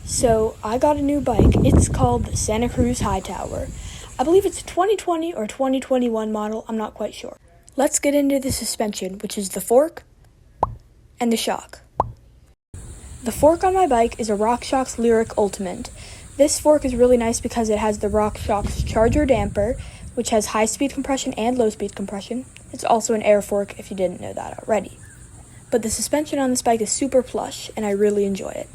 So I got a new bike. It's called the Santa Cruz Hightower. I believe it's a 2020 or 2021 model. I'm not quite sure. Let's get into the suspension, which is the fork and the shock. The fork on my bike is a RockShox Lyric Ultimate. This fork is really nice because it has the RockShox Charger damper, which has high-speed compression and low-speed compression. It's also an air fork if you didn't know that already. But the suspension on this bike is super plush, and I really enjoy it.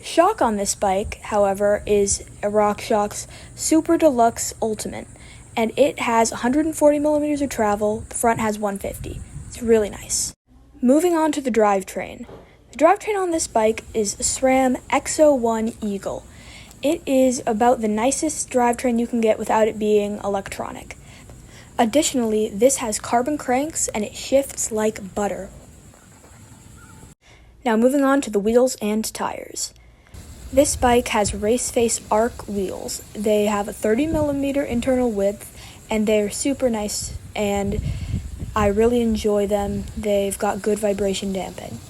Shock on this bike, however, is a RockShox Super Deluxe Ultimate, and it has 140 millimeters of travel. The front has 150. It's really nice. Moving on to the drivetrain. The drivetrain on this bike is a SRAM X01 Eagle. It is about the nicest drivetrain you can get without it being electronic. Additionally, this has carbon cranks and it shifts like butter. Now moving on to the wheels and tires. This bike has race face arc wheels. They have a 30 millimeter internal width and they're super nice and I really enjoy them. They've got good vibration damping.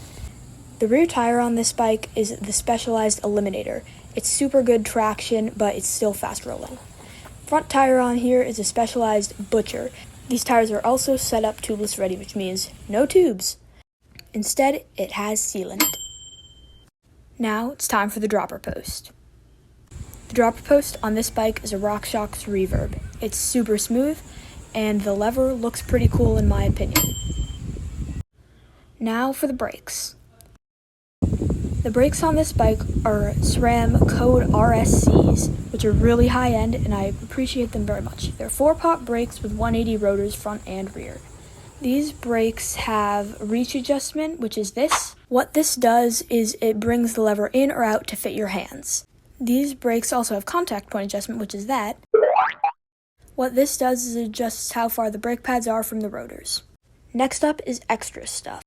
The rear tire on this bike is the Specialized Eliminator. It's super good traction, but it's still fast rolling. Front tire on here is a Specialized Butcher. These tires are also set up tubeless ready, which means no tubes. Instead, it has sealant. Now it's time for the dropper post. The dropper post on this bike is a RockShox Reverb. It's super smooth, and the lever looks pretty cool in my opinion. Now for the brakes. The brakes on this bike are SRAM Code RSCs, which are really high-end, and I appreciate them very much. They're 4-pot brakes with 180 rotors front and rear. These brakes have reach adjustment, which is this. What this does is it brings the lever in or out to fit your hands. These brakes also have contact point adjustment, which is that. What this does is it adjusts how far the brake pads are from the rotors. Next up is extra stuff,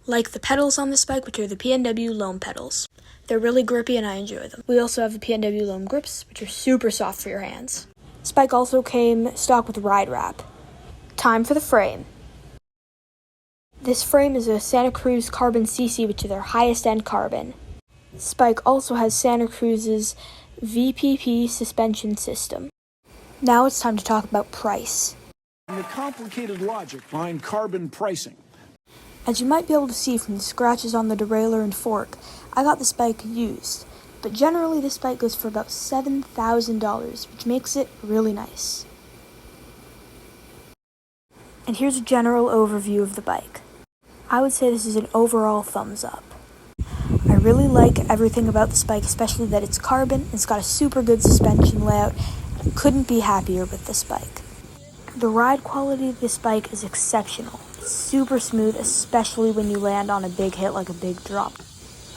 like the pedals on this bike, which are the P&W Loam pedals. They're really grippy and I enjoy them. We also have the P&W Loam grips, which are super soft for your hands. This bike also came stock with ride wrap. Time for the frame. This frame is a Santa Cruz Carbon CC, which is their highest end carbon. This bike also has Santa Cruz's VPP suspension system. Now it's time to talk about price. And the complicated logic behind carbon pricing. As you might be able to see from the scratches on the derailleur and fork, I got this bike used, but generally this bike goes for about $7,000, which makes it really nice. And here's a general overview of the bike. I would say this is an overall thumbs up. I really like everything about this bike, especially that it's carbon, it's got a super good suspension layout. Couldn't be happier with this bike. The ride quality of this bike is exceptional. It's super smooth, especially when you land on a big hit like a big drop.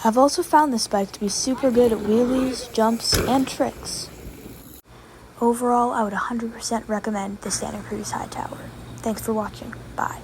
I've also found this bike to be super good at wheelies, jumps, and tricks. Overall, I would 100% recommend the Santa Cruz Hightower. Thanks for watching. Bye.